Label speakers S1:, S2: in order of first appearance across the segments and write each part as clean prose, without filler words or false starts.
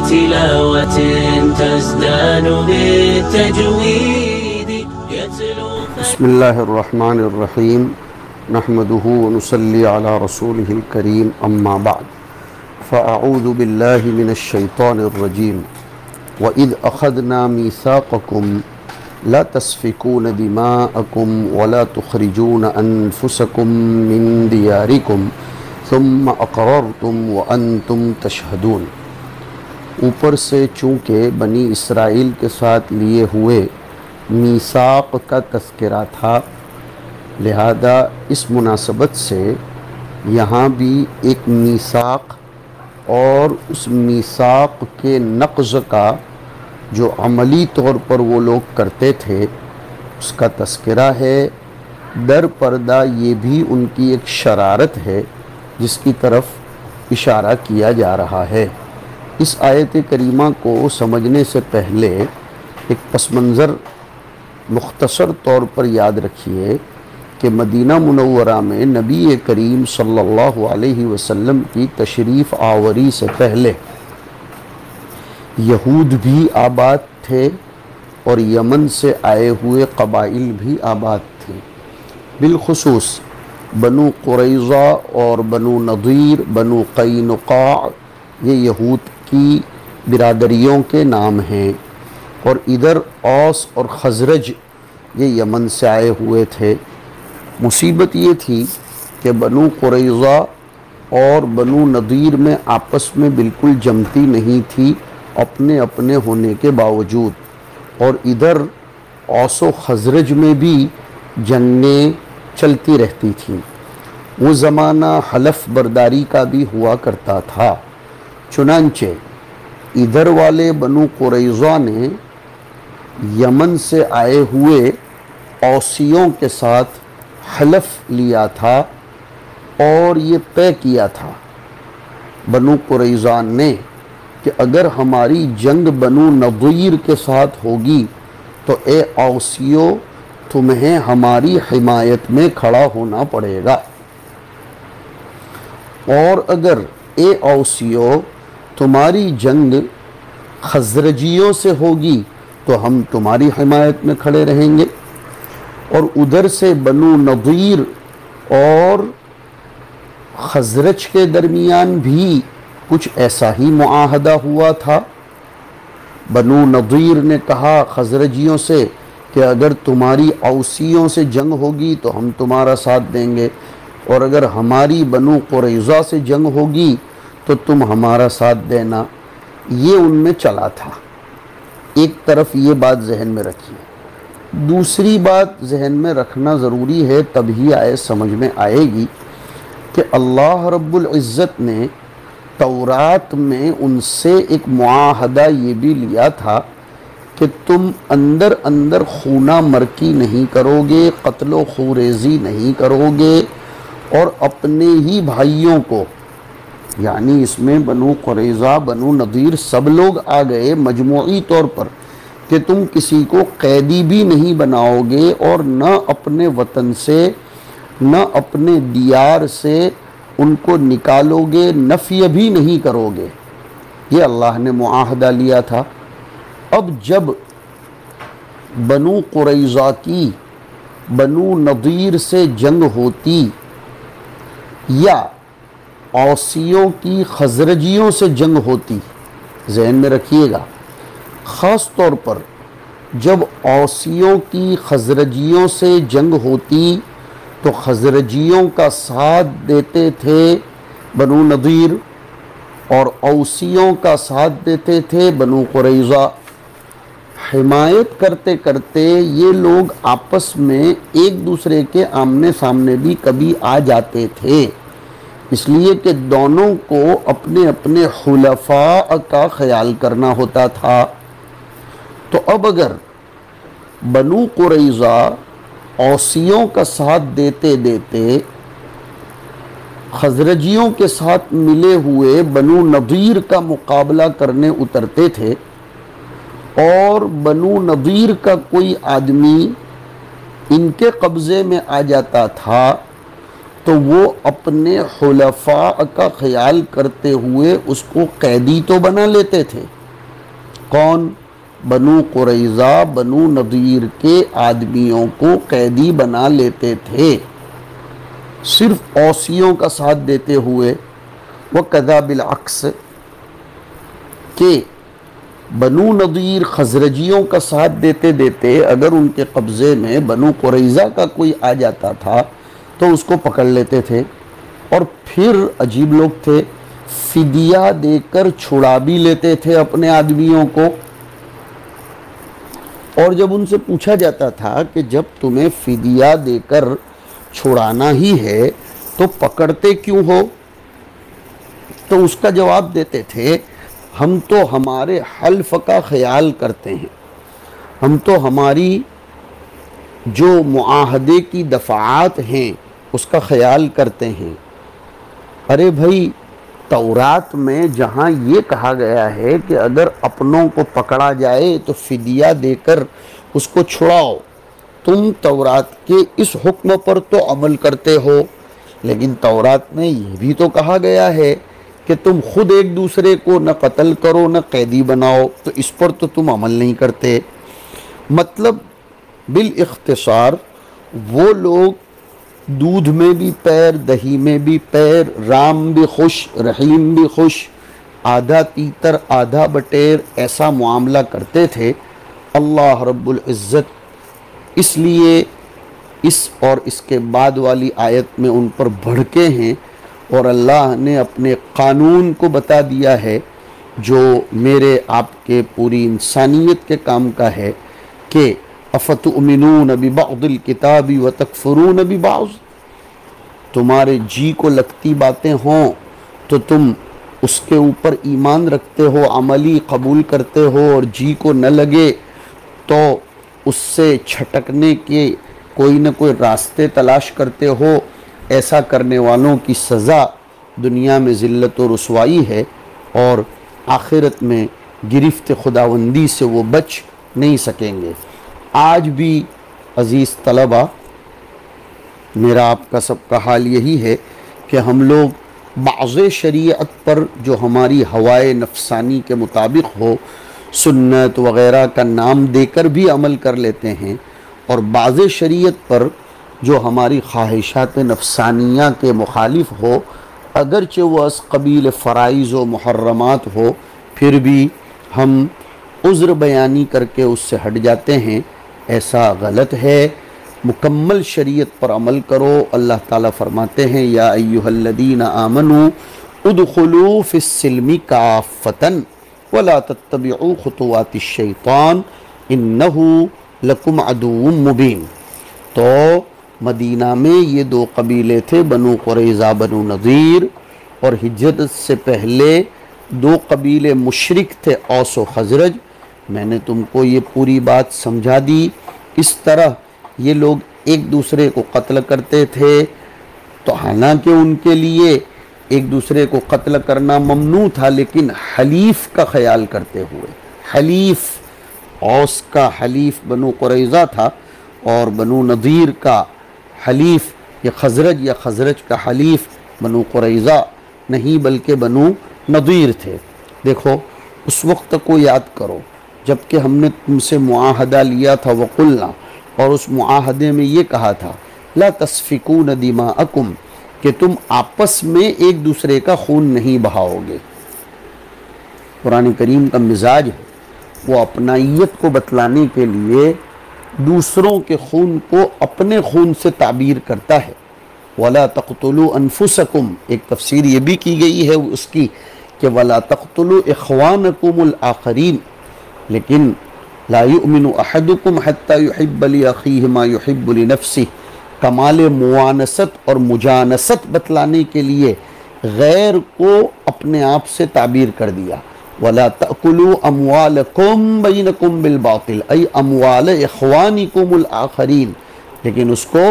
S1: تلاوة تزدان بالتجويد يتلو.
S2: بسم الله الرحمن الرحيم نحمده ونصلي على رسوله الكريم أما بعد فأعوذ بالله من الشيطان الرجيم وإذ أخذنا ميثاقكم لا تسفكون دماءكم ولا تخرجون أنفسكم من دياركم ثم أقررتم وأنتم تشهدون۔ اوپر سے چونکہ بنی اسرائیل کے ساتھ لیے ہوئے میثاق کا تذکرہ تھا، لہذا اس مناسبت سے یہاں بھی ایک میثاق اور اس میثاق کے نقض کا جو عملی طور پر وہ لوگ کرتے تھے اس کا تذکرہ ہے۔ در پردہ یہ بھی ان کی ایک شرارت ہے جس کی طرف اشارہ کیا جا رہا ہے۔ اس آیت کریمہ کو سمجھنے سے پہلے ایک پس منظر مختصر طور پر یاد رکھیے کہ مدینہ منورہ میں نبی کریم صلی اللہ علیہ وسلم کی تشریف آوری سے پہلے یہود بھی آباد تھے اور یمن سے آئے ہوئے قبائل بھی آباد تھے، بالخصوص بنو قریظہ اور بنو نضیر، بنو قینقاع، یہ یہود کی برادریوں کے نام ہیں، اور ادھر اوس اور خزرج یہ یمن سے آئے ہوئے تھے۔ مصیبت یہ تھی کہ بنو قریظہ اور بنو نضیر میں آپس میں بالکل جمتی نہیں تھی اپنے اپنے ہونے کے باوجود، اور ادھر اوس و خزرج میں بھی جنگیں چلتی رہتی تھیں۔ وہ زمانہ حلف برداری کا بھی ہوا کرتا تھا، چنانچہ ادھر والے بنو قریظہ نے یمن سے آئے ہوئے اوسیوں کے ساتھ حلف لیا تھا اور یہ طے کیا تھا بنو قریظہ نے کہ اگر ہماری جنگ بنو نضیر کے ساتھ ہوگی تو اے اوسیوں تمہیں ہماری حمایت میں کھڑا ہونا پڑے گا، اور اگر اے اوسیوں تمہاری جنگ خزرجیوں سے ہوگی تو ہم تمہاری حمایت میں کھڑے رہیں گے۔ اور ادھر سے بنو نضیر اور خزرج کے درمیان بھی کچھ ایسا ہی معاہدہ ہوا تھا۔ بنو نضیر نے کہا خزرجیوں سے کہ اگر تمہاری اوسیوں سے جنگ ہوگی تو ہم تمہارا ساتھ دیں گے، اور اگر ہماری بنو قریظہ سے جنگ ہوگی تو تم ہمارا ساتھ دینا۔ یہ ان میں چلا تھا۔ ایک طرف یہ بات ذہن میں رکھیے۔ دوسری بات ذہن میں رکھنا ضروری ہے، تبھی سمجھ میں آئے گی کہ اللہ رب العزت نے تورات میں ان سے ایک معاہدہ یہ بھی لیا تھا کہ تم اندر اندر خونہ مرکی نہیں کرو گے، قتل و خوریزی نہیں کرو گے، اور اپنے ہی بھائیوں کو، یعنی اس میں بنو قریظہ بنو نضیر سب لوگ آ گئے مجموعی طور پر، کہ تم کسی کو قیدی بھی نہیں بناؤ گے اور نہ اپنے وطن سے نہ اپنے دیار سے ان کو نکالو گے، نفی بھی نہیں کرو گے۔ یہ اللہ نے معاہدہ لیا تھا۔ اب جب بنو قریظہ کی بنو نضیر سے جنگ ہوتی یا اوسیوں کی خزرجیوں سے جنگ ہوتی، ذہن میں رکھیے گا، خاص طور پر جب اوسیوں کی خزرجیوں سے جنگ ہوتی تو خزرجیوں کا ساتھ دیتے تھے بنو نضیر اور اوسیوں کا ساتھ دیتے تھے بنو قریظہ۔ حمایت کرتے کرتے یہ لوگ آپس میں ایک دوسرے کے آمنے سامنے بھی کبھی آ جاتے تھے، اس لیے کہ دونوں کو اپنے اپنے حلفاء کا خیال کرنا ہوتا تھا۔ تو اب اگر بنو قریظہ اوسیوں کا ساتھ دیتے دیتے خزرجیوں کے ساتھ ملے ہوئے بنو نضیر کا مقابلہ کرنے اترتے تھے، اور بنو نضیر کا کوئی آدمی ان کے قبضے میں آ جاتا تھا تو وہ اپنے حلفاء کا خیال کرتے ہوئے اس کو قیدی تو بنا لیتے تھے، کون؟ بنو قریظہ بنو نضیر کے آدمیوں کو قیدی بنا لیتے تھے صرف اوسیوں کا ساتھ دیتے ہوئے۔ وَكَذَا بِالْعَكْسِ کہ بنو نضیر خزرجیوں کا ساتھ دیتے دیتے اگر ان کے قبضے میں بنو قریظہ کا کوئی آ جاتا تھا تو اس کو پکڑ لیتے تھے، اور پھر عجیب لوگ تھے، فدیہ دے کر چھڑا بھی لیتے تھے اپنے آدمیوں کو۔ اور جب ان سے پوچھا جاتا تھا کہ جب تمہیں فدیہ دے کر چھڑانا ہی ہے تو پکڑتے کیوں ہو، تو اس کا جواب دیتے تھے ہم تو ہمارے حلف کا خیال کرتے ہیں، ہم تو ہماری جو معاہدے کی دفعات ہیں اس کا خیال کرتے ہیں۔ ارے بھائی، تورات میں جہاں یہ کہا گیا ہے کہ اگر اپنوں کو پکڑا جائے تو فدیہ دے کر اس کو چھڑاؤ، تم تورات کے اس حکم پر تو عمل کرتے ہو، لیکن تورات میں یہ بھی تو کہا گیا ہے کہ تم خود ایک دوسرے کو نہ قتل کرو نہ قیدی بناؤ، تو اس پر تو تم عمل نہیں کرتے۔ مطلب بالاختصار وہ لوگ دودھ میں بھی پیر، دہی میں بھی پیر، رام بھی خوش رحیم بھی خوش، آدھا تیتر آدھا بٹیر، ایسا معاملہ کرتے تھے۔ اللہ رب العزت اس لیے اس اور اس کے بعد والی آیت میں ان پر بھڑکے ہیں، اور اللہ نے اپنے قانون کو بتا دیا ہے جو میرے آپ کے پوری انسانیت کے کام کا ہے کہ افتؤمنون ببعض الکتاب وتکفرون ببعض، تمہارے جی کو لگتی باتیں ہوں تو تم اس کے اوپر ایمان رکھتے ہو، عملی قبول کرتے ہو، اور جی کو نہ لگے تو اس سے چھٹکنے کے کوئی نہ کوئی راستے تلاش کرتے ہو۔ ایسا کرنے والوں کی سزا دنیا میں ذلت و رسوائی ہے، اور آخرت میں گرفت خداوندی سے وہ بچ نہیں سکیں گے۔ آج بھی عزیز طلبہ، میرا آپ کا سب کا حال یہی ہے کہ ہم لوگ بعض شریعت پر جو ہماری ہوائے نفسانی کے مطابق ہو، سنت وغیرہ کا نام دے کر بھی عمل کر لیتے ہیں، اور بعض شریعت پر جو ہماری خواہشات نفسانیہ کے مخالف ہو، اگرچہ وہ از قبیل فرائض و محرمات ہو، پھر بھی ہم عذر بیانی کر کے اس سے ہٹ جاتے ہیں۔ ایسا غلط ہے، مکمل شریعت پر عمل کرو۔ اللہ تعالیٰ فرماتے ہیں یا ایہا الذین آمنوا ادخلوا فی السلم کافۃ ولا تتبعوا خطوات الشیطان انہ لکم عدو مبین۔ تو مدینہ میں یہ دو قبیلے تھے، بنو قریظہ بنو نضیر، اور ہجرت سے پہلے دو قبیلے مشرک تھے، اوس و خزرج۔ میں نے تم کو یہ پوری بات سمجھا دی۔ اس طرح یہ لوگ ایک دوسرے کو قتل کرتے تھے، تو حالانکہ ان کے لیے ایک دوسرے کو قتل کرنا ممنوع تھا، لیکن حلیف کا خیال کرتے ہوئے، حلیف، اوس کا حلیف بنو قریظہ تھا، اور بنو نضیر کا حلیف یا خزرج کا حلیف بنو قریظہ نہیں بلکہ بنو نضیر تھے۔ دیکھو اس وقت کو یاد کرو جب کہ ہم نے تم سے معاہدہ لیا تھا وقلنا، اور اس معاہدے میں یہ کہا تھا لا تسفکون دماءکم، کہ تم آپس میں ایک دوسرے کا خون نہیں بہاؤ گے۔ قرآن کریم کا مزاج ہے، وہ اپنائیت کو بتلانے کے لیے دوسروں کے خون کو اپنے خون سے تعبیر کرتا ہے۔ وَلَا تَقْتُلُوا أَنفُسَكُمْ، ایک تفسیر یہ بھی کی گئی ہے اس کی کہ وَلَا تَقْتُلُوا إِخْوَانَكُمُ الْآخَرِينَ، لیکن لا يؤمن احدكم حتى يحب لأخيه ما يحب لنفسه، کمال موانست اور مجانست بتلانے کے لیے غیر کو اپنے آپ سے تعبیر کر دیا۔ وَلَا تَأْكُلُوا أَمْوَالَكُمْ بَيْنَكُمْ بِالْبَاطِلِ، ای اموال اخوانکم الآخرین، لیکن اس کو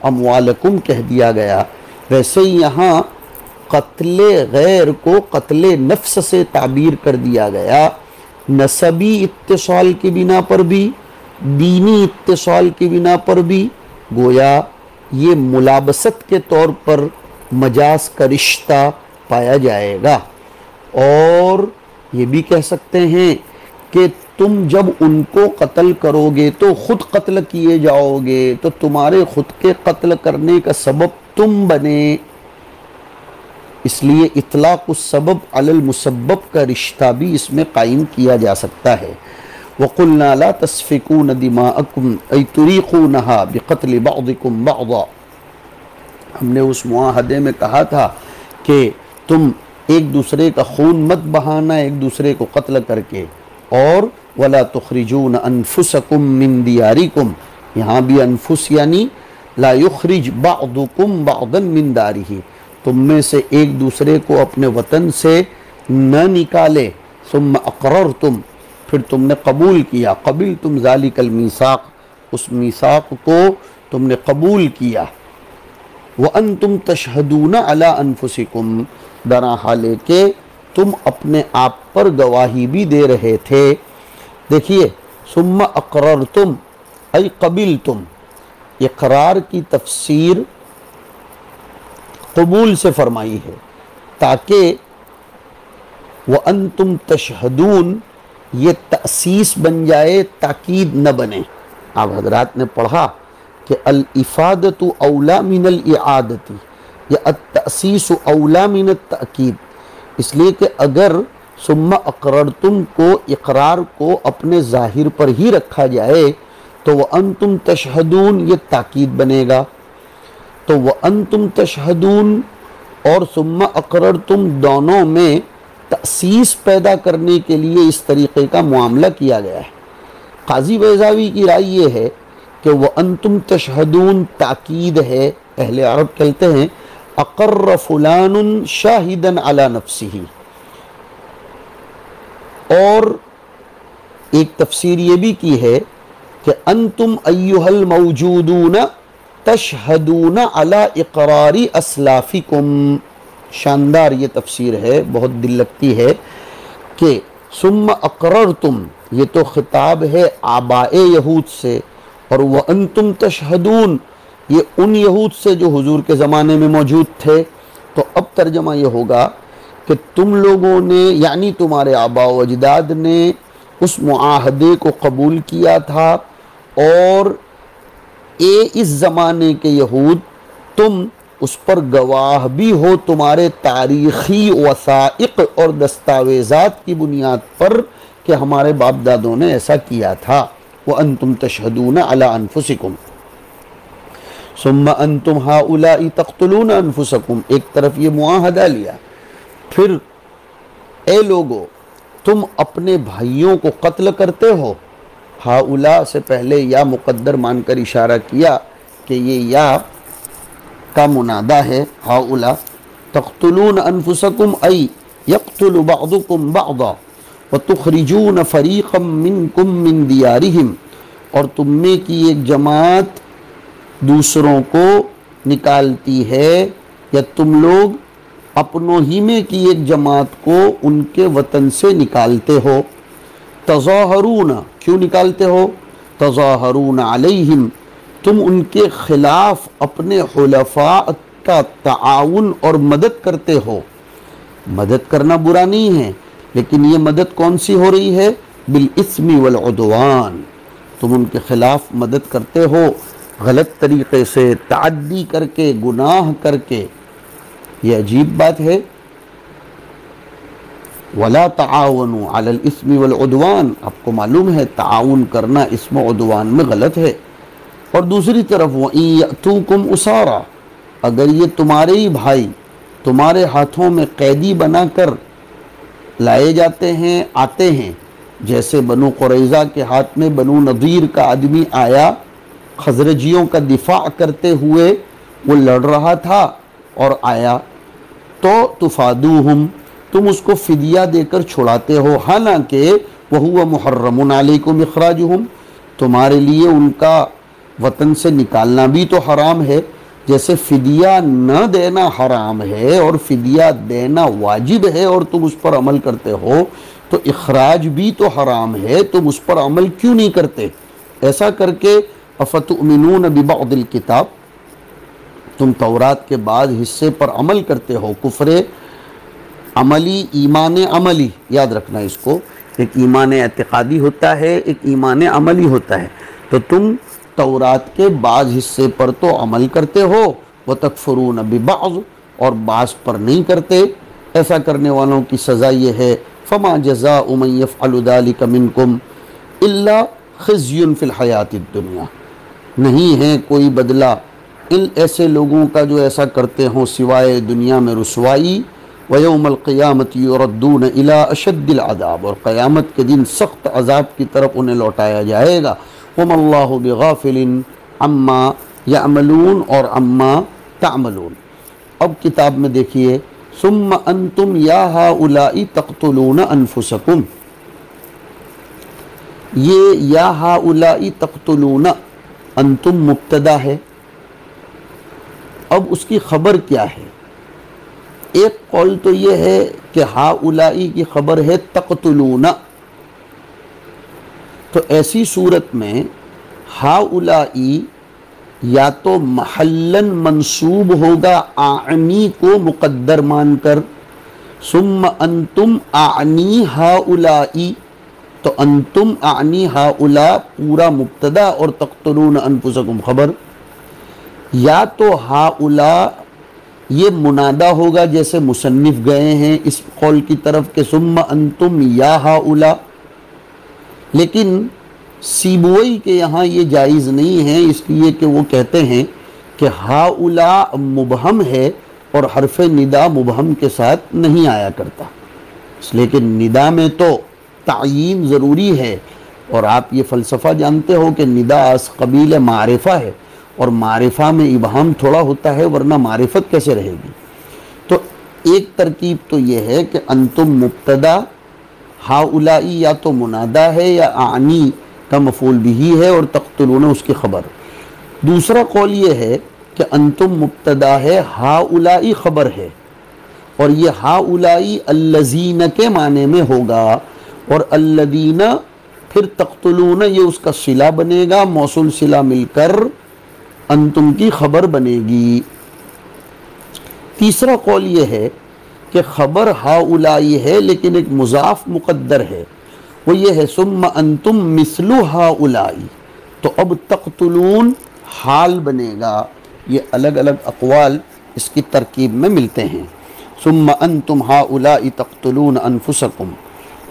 S2: اموالکم کہہ دیا گیا۔ ویسے ہی یہاں قتل غیر کو قتل نفس سے تعبیر کر دیا گیا، نسبی اتصال کی بنا پر بھی، دینی اتصال کی بنا پر بھی، گویا یہ ملابست کے طور پر مجاز کا رشتہ پایا جائے گا۔ اور یہ بھی کہہ سکتے ہیں کہ تم جب ان کو قتل کرو گے تو خود قتل کیے جاؤ گے، تو تمہارے خود کے قتل کرنے کا سبب تم بنے، اس لیے اطلاق السبب علی المسبب کا رشتہ بھی اس میں قائم کیا جا سکتا ہے۔ وَقُلْنَا لَا تَسْفِكُونَ دِمَاءَكُمْ أَيْ تُرِيقُونَهَا بِقَتْلِ بَعْضِكُمْ بَعْضًا، ہم نے اس معاہدے میں کہا تھا کہ تم ایک دوسرے کا خون مت بہانا ایک دوسرے کو قتل کر کے، اور وَلَا تُخْرِجُونَ أَنفُسَكُم مِّن دِيَارِكُمْ، یہاں بھی انفس یعنی لا يخرج بعضكم بعضا من داره، تم میں سے ایک دوسرے کو اپنے وطن سے نہ نکالے، ثم اقررتم، پھر تم نے قبول کیا، قبلتم ذالک المیثاق، اس میثاق کو تم نے قبول کیا، وانتم تشہدون علی انفسکم، در حال کہ تم اپنے آپ پر گواہی بھی دے رہے تھے۔ دیکھیے ثم اقررتم ای قبلتم، اقرار کی تفسیر قبول سے فرمائی ہے تاکہ وَأَنْتُمْ تَشْهَدُونَ یہ تأسیس بن جائے، تاکید نہ بنے۔ آپ حضرات نے پڑھا کہ الافادۃ اولا من الاعادۃ یا التأسیس اولا من التأکید، اس لیے کہ اگر ثم اقررتم کو اقرار کو اپنے ظاہر پر ہی رکھا جائے تو وَأَنْتُمْ تَشْهَدُونَ یہ تاکید بنے گا، تو وَأَنْتُمْ تَشْهَدُونَ اور ثم اقررتم دونوں میں تأسیس پیدا کرنے کے لیے اس طریقے کا معاملہ کیا گیا ہے۔ قاضی بیضاوی کی رائے یہ ہے کہ وَأَنْتُمْ تَشْهَدُونَ تاکید ہے، اہل عرب کہتے ہیں اقر فلان شاہداً علی نفسہ، اور ایک تفسیر یہ بھی کی ہے کہ انتم ایھا الموجودون تشہدون علی اقرار اسلافکم، شاندار یہ تفسیر ہے، بہت دل لگتی ہے کہ ثم اقررتم یہ تو خطاب ہے آبائے یہود سے، اور وانتم تشہدون یہ ان یہود سے جو حضور کے زمانے میں موجود تھے، تو اب ترجمہ یہ ہوگا کہ تم لوگوں نے یعنی تمہارے آباء و اجداد نے اس معاہدے کو قبول کیا تھا، اور اس زمانے کے یہود تم اس پر گواہ بھی ہو تمہارے تاریخی وثائق اور دستاویزات کی بنیاد پر کہ ہمارے باپ دادوں نے ایسا کیا تھا۔ وَأَنْتُمْ تَشْهَدُونَ عَلَىٰ أَنفُسِكُمْ ثُمَّ أَنْتُمْ هَؤُلَاءِ تَقْتُلُونَ أَنفُسَكُمْ، ایک طرف یہ معاہدہ لیا، پھر اے لوگو تم اپنے بھائیوں کو قتل کرتے ہو، ہاؤلا سے پہلے یا مقدر مان کر اشارہ کیا کہ یہ یا کا منادہ ہے، ہاؤلا تقتلون انفسکم ای یقتل بعضکم بعضا وتخرجون فریقا منکم من دیارہم، اور تم میں کی ایک جماعت دوسروں کو نکالتی ہے، یا تم لوگ اپنوں ہی میں کی ایک جماعت کو ان کے وطن سے نکالتے ہو۔ تظاہرون کیوں نکالتے ہو؟ تظاہرون علیہم تم ان کے خلاف اپنے حلفاء کا تعاون اور مدد کرتے ہو۔ مدد کرنا برا نہیں ہے، لیکن یہ مدد کون سی ہو رہی ہے؟ بالاسم والعدوان، تم ان کے خلاف مدد کرتے ہو غلط طریقے سے، تعدی کر کے، گناہ کر کے۔ یہ عجیب بات ہے، وَلَا تَعَاوَنُوا عَلَى الْإِثْمِ وَالْعُدْوَانِ، آپ کو معلوم ہے تعاون کرنا اسم و عدوان میں غلط ہے۔ اور دوسری طرف وَإِن يَأْتُوكُمْ أُسَارَىٰ، اگر یہ تمہارے ہی بھائی تمہارے ہاتھوں میں قیدی بنا کر لائے جاتے ہیں، آتے ہیں، جیسے بنو قریظہ کے ہاتھ میں بنو نضیر کا آدمی آیا، خزرجیوں کا دفاع کرتے ہوئے وہ لڑ رہا تھا اور آیا، تو تفادوہم تم اس کو فدیہ دے کر چھڑاتے ہو، حالانکہ وَهُوَ مُحَرَّمٌ عَلَيْكُمْ إِخْرَاجُهُمْ، تمہارے لیے ان کا وطن سے نکالنا بھی تو حرام ہے، جیسے فدیہ نہ دینا حرام ہے اور فدیہ دینا واجب ہے اور تم اس پر عمل کرتے ہو، تو اخراج بھی تو حرام ہے، تم اس پر عمل کیوں نہیں کرتے؟ ایسا کر کے افتؤمنون ببعض الکتاب، تم تورات کے بعض حصے پر عمل کرتے ہو، کفر عملی، ایمان عملی، یاد رکھنا اس کو، ایک ایمان اعتقادی ہوتا ہے، ایک ایمان عملی ہوتا ہے۔ تو تم تورات کے بعض حصے پر تو عمل کرتے ہو، وَتَكْفُرُونَ بِبَعْض، اور بعض پر نہیں کرتے۔ ایسا کرنے والوں کی سزا یہ ہے، فَمَا جَزَاءُ مَن يَفْعَلُ ذَلِكَ مِنْكُمْ إِلَّا خِزْيٌ فِي الْحَيَاةِ الدُّنْيَا، نہیں ہے کوئی بدلہ ان ایسے لوگوں کا جو ایسا کرتے ہوں سوائے دنیا میں رسوائی۔ وَيَوْمَ الْقِيَامَةِ يُرَدُّونَ إِلَىٰ أَشَدِّ الْعَذَابِ، اور قیامت کے دن سخت عذاب کی طرف انہیں لوٹایا جائے گا۔ وَمَا اللَّهُ بِغَافِلٍ عَمَّا يَعْمَلُونَ اور عَمَّا تَعْمَلُونَ۔ اب کتاب میں دیکھیے، ثُمَّ أَنْتُمْ يَا هَٰؤُلَاءِ تَقْتُلُونَ أَنفُسَكُمْ، یہ یا هَٰؤُلَاءِ تَقْتُلُونَ انتم مبتدا ہے، اب اس کی خبر کیا ہے؟ ایک قول تو یہ ہے کہ ہاؤلائی کی خبر ہے تقتلون، تو ایسی صورت میں ہاؤلائی یا تو محلاً منصوب ہوگا اعنی کو مقدر مان کر، ثم انتم اعنی ہاؤلائی، تو انتم اعنی ہاؤلا پورا مبتدا اور تقتلون انفسکم خبر، یا تو ہاؤلا یہ منادہ ہوگا جیسے مصنف گئے ہیں اس قول کی طرف کہ ثم انتم یا ہاؤلا، لیکن سیبوئی کے یہاں یہ جائز نہیں ہے، اس لیے کہ وہ کہتے ہیں کہ ہاؤلا مبہم ہے اور حرف ندا مبہم کے ساتھ نہیں آیا کرتا، اس لیے کہ ندا میں تو تعیین ضروری ہے، اور آپ یہ فلسفہ جانتے ہو کہ ندا از قبیل معرفہ ہے، اور معرفہ میں ابہام تھوڑا ہوتا ہے، ورنہ معرفت کیسے رہے گی؟ تو ایک ترکیب تو یہ ہے کہ انتم مبتدا، ہاؤلائی یا تو منادہ ہے یا اعنی کا مفعول بہ ہے اور تقتلون اس کی خبر۔ دوسرا قول یہ ہے کہ انتم مبتدا ہے، ہاؤلائی خبر ہے، اور یہ ہاؤلائی الذین کے معنی میں ہوگا، اور الذین پھر تقتلون یہ اس کا صلہ بنے گا، موصول صلہ مل کر انتم کی خبر بنے گی۔ تیسرا قول یہ ہے کہ خبر ہاؤلائی ہے لیکن ایک مضاف مقدر ہے، وہ یہ ہے ثم انتم مثل ہاؤلائی، تو اب تقتلون حال بنے گا۔ یہ الگ الگ اقوال اس کی ترکیب میں ملتے ہیں۔ ثم انتم ہاؤلائی تقتلون انفسکم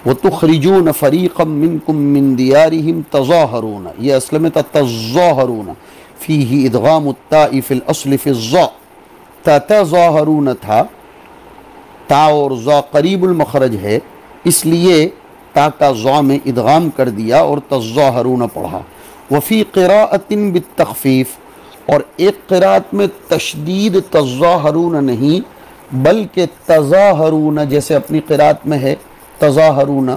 S2: وتخرجون فریقا منکم من دیارہم تظاہرون، یہ اصل میں تظاہرون فیہ ادغام التاء فی الاصل فی الظاء، تظاہرون تھا، تا اور ظا قریب المخرج ہے، اس لیے تا کا ظا میں ادغام کر دیا اور تظاہرون پڑھا۔ وفی قراءۃ بالتخفیف، اور ایک قراءت میں تشدید تظاہرون نہیں بلکہ تظاہرون جیسے اپنی قراءت میں ہے تظاہرون،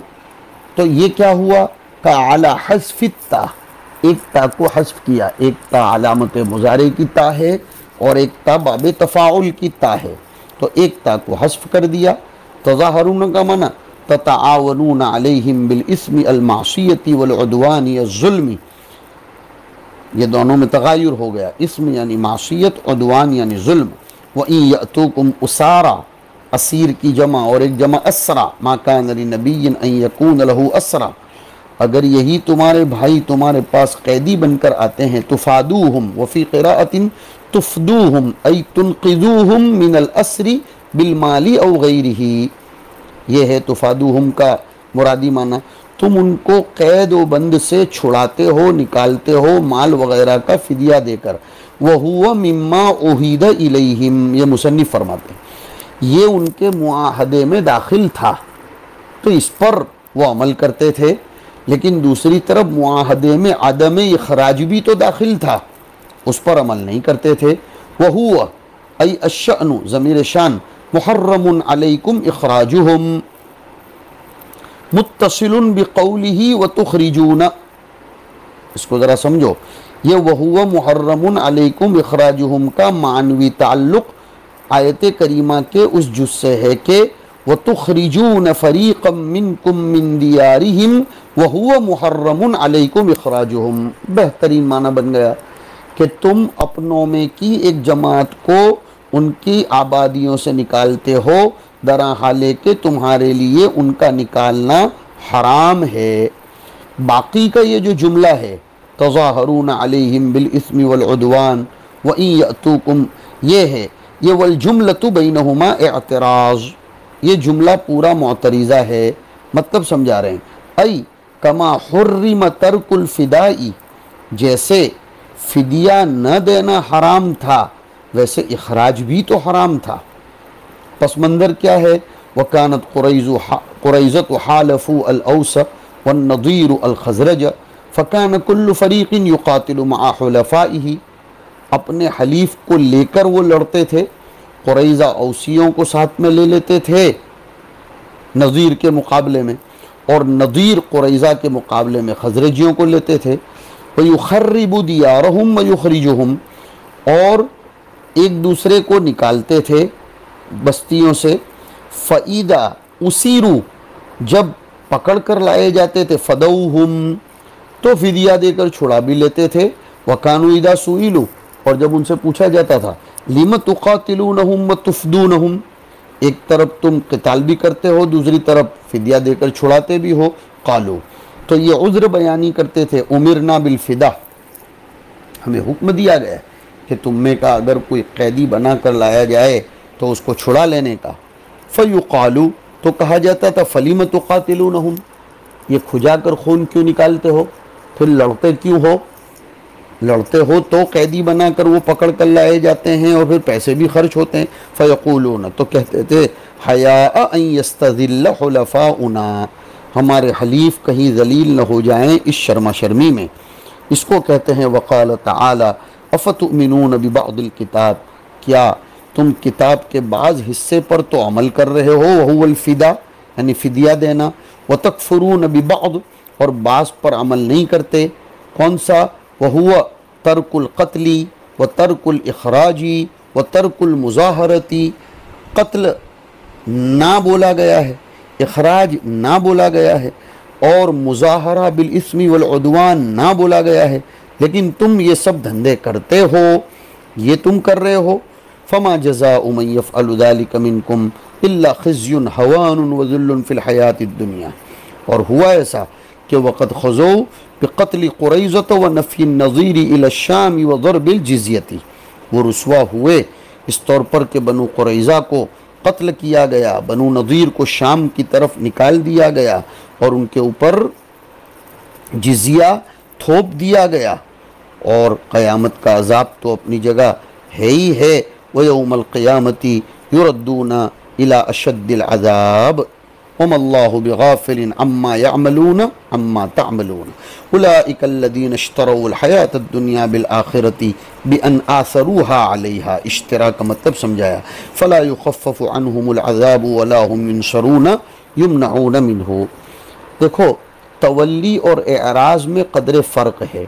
S2: تو یہ کیا ہوا کہ علی حذف التا، ایک تا کو حذف کیا، ایک تا علامت مضارع کی تا ہے اور ایک تا باب تفاعل کی تا ہے، تو ایک تا کو حذف کر دیا۔ تظاہرون کا معنی تتعاونون علیہم بالاسم المعصیۃ والعدوان الظلم، یہ دونوں میں تغیر ہو گیا، اسم یعنی معصیت، عدوان یعنی ظلم۔ وَإِن يَأْتُوكُمْ أُسَارَى، اسیر کی جمع اور ایک جمع اسرا، ما کان لنبی ان یکون لہ اسرا، اگر یہی تمہارے بھائی تمہارے پاس قیدی بن کر آتے ہیں، تفادوہم، وفی قراءۃ تفدوہم ای تنقذوہم من الاسر بالمال او غیرہ، یہ ہے تفادوہم کا مرادی معنی، تم ان کو قید و بند سے چھڑاتے ہو، نکالتے ہو مال وغیرہ کا فدیہ دے کر۔ وَهُوَ مِمَّا عُهِدَ إِلَيْهِمْ، یہ مصنف فرماتے ہیں یہ ان کے معاہدے میں داخل تھا، تو اس پر وہ عمل کرتے تھے، لیکن دوسری طرف معاہدے میں عدم اخراج بھی تو داخل تھا، اس پر عمل نہیں کرتے تھے۔ وَهُوَ ای الشأن، ضمیر شان، محرم علیکم اخراجہم، متصل بقولہ وتخرجون، اس کو ذرا سمجھو، یہ وَهُوَ محرم علیکم اخراجہم کا معنوی تعلق آیت کریمہ کے اس جز سے ہے کہ وَتُخْرِجُونَ فَرِيقًا مِّنْكُمْ مِّن دِيَارِهِمْ وَهُوَ مُحَرَّمٌ عَلَيْكُمْ إِخْرَاجُهُمْ، بہترین معنی بن گیا کہ تم اپنوں میں کی ایک جماعت کو ان کی آبادیوں سے نکالتے ہو، درا حالے کہ تمہارے لیے ان کا نکالنا حرام ہے. باقی کا یہ جو جملہ ہے تظاہرون علیہم بالاسم والعدوان وَإِن يَأْتُوكُمْ، یہ ہے یہ والجملۃ بینہما اعتراض، یہ جملہ پورا معترضہ ہے. مطلب سمجھا رہے ہیں ای کما حرم ترک الفدائی، جیسے فدیہ نہ دینا حرام تھا ویسے اخراج بھی تو حرام تھا. پس منظر کیا ہے؟ وَكَانَتْ قُرَيْظَةُ حَالَفُوا الْأَوْسَ وَالنَّضِيرُ الْخَزْرَجَ فَكَانَ كُلُّ فَرِيقٍ يُقَاتِلُ مَعَ حُلَفَائِهِ، اپنے حلیف کو لے کر وہ لڑتے تھے. قریظہ اوسیوں کو ساتھ میں لے لیتے تھے نظیر کے مقابلے میں، اور نظیر قریظہ کے مقابلے میں خزرجیوں کو لیتے تھے. وَيُخَرِّبُ دِيَارَهُمْ وَيُخْرِجُهُمْ، اور ایک دوسرے کو نکالتے تھے بستیوں سے. فَإِذَا أُسِیرُوا، جب پکڑ کر لائے جاتے تھے فَدَوْهُمْ، تو فدیہ دے کر چھڑا بھی لیتے تھے. وَكَانُوا إِذَا سُئِلُوا، اور جب ان سے پوچھا جاتا تھا لِمَ تُقَاتِلُونَهُمْ وَتُفْدُونَهُمْ، ایک طرف تم قتال بھی کرتے ہو دوسری طرف فدیہ دے کر چھڑاتے بھی ہو، قالو، تو یہ عذر بیانی کرتے تھے امرنا بالفدا، ہمیں حکم دیا گیا کہ تم میں کا اگر کوئی قیدی بنا کر لایا جائے تو اس کو چھڑا لینے کا. فیقالو، تو کہا جاتا تھا فلیم تقاتلونہم، یہ کھجا کر خون کیوں نکالتے ہو، پھر لڑتے کیوں ہو؟ لڑتے ہو تو قیدی بنا کر وہ پکڑ کر لائے جاتے ہیں اور پھر پیسے بھی خرچ ہوتے ہیں. فیقولون، تو کہتے تھے حیاء ان یستذل حلفاؤنا، ہمارے حلیف کہیں ذلیل نہ ہو جائیں اس شرما شرمی میں. اس کو کہتے ہیں وقال تعالی افتؤمنون ببعض الکتاب، کیا تم کتاب کے بعض حصے پر تو عمل کر رہے ہو، وہو الفدا، یعنی فدیہ دینا، وتکفرون ببعض، اور بعض پر عمل نہیں کرتے. کون سا؟ وہو ترک القتل وترک الاخراج وترک المظاہرۃ، قتل نہ بولا گیا ہے، اخراج نہ بولا گیا ہے، اور مظاہرہ بالاسم والعدوان نہ بولا گیا ہے، لیکن تم یہ سب دھندے کرتے ہو، یہ تم کر رہے ہو. فما جزاء من يفعل ذلك منكم الا خزي هوان وذل في الحیاۃ الدنیا، اور ہوا ایسا کہ وقد خضوا بقتل قریظۃ ونفی النظیر الى الشام وضرب الجزیۃ، وہ رسوا ہوئے اس طور پر کہ بنو قریظہ کو قتل کیا گیا، بنو نظیر کو شام کی طرف نکال دیا گیا اور ان کے اوپر جزیہ تھوپ دیا گیا. اور قیامت کا عذاب تو اپنی جگہ ہے ہی ہے. وَيَوْمَ الْقِيَامَةِ يُرَدُّونَ إِلَىٰ أَشَدِّ الْعَذَابِ وَمَا اللَّهُ بِغَافِلٍ عَمَّا يَعْمَلُونَ عَمَّا تَعْمَلُونَ أُولَٰئِكَ الَّذِينَ اشْتَرَوُا الْحَيَاةَ الدُّنْيَا بِالْآخِرَةِ بِأَنْ آثَرُوهَا عَلَيْهَا، اشترا کا مطلب سمجھایا. فَلَا يُخَفَّفُ عَنْهُمُ الْعَذَابُ وَلَا هُمْ يُنصَرُونَ يُمْنَعُونَ مِنْهُ. دیکھو تولی اور اعراض میں قدر فرق ہے.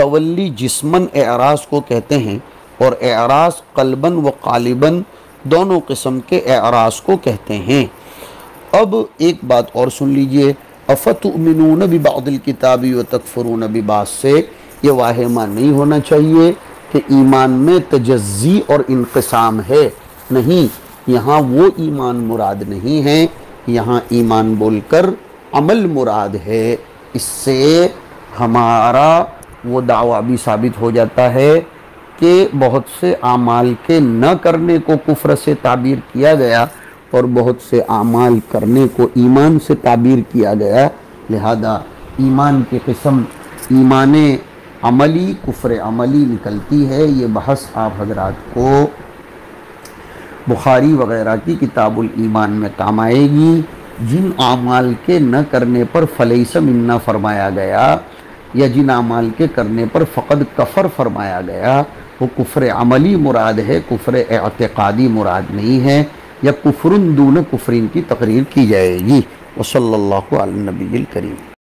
S2: تولی جسماً اعراض کو کہتے ہیں اور اعراض قلباً و قالباً دونوں قسم کے اعراض کو کہتے ہیں. اب ایک بات اور سن لیجئے، افتؤمنون ببعض الکتاب وتکفرون ببعض سے یہ واہمہ نہیں ہونا چاہیے کہ ایمان میں تجزی اور انقسام ہے. نہیں، یہاں وہ ایمان مراد نہیں ہے، یہاں ایمان بول کر عمل مراد ہے. اس سے ہمارا وہ دعویٰ بھی ثابت ہو جاتا ہے کہ بہت سے اعمال کے نہ کرنے کو کفر سے تعبیر کیا گیا اور بہت سے اعمال کرنے کو ایمان سے تعبیر کیا گیا. لہذا ایمان کی قسم ایمان عملی کفر عملی نکلتی ہے. یہ بحث آپ حضرات کو بخاری وغیرہ کی کتاب الایمان میں کام آئے گی. جن اعمال کے نہ کرنے پر فلیس منا فرمایا گیا یا جن اعمال کے کرنے پر فقد کفر فرمایا گیا وہ کفر عملی مراد ہے، کفر اعتقادی مراد نہیں ہے، یا کفر دون کفرین کی تقریر کی جائے گی. وصلی اللہ علی النبی الکریم.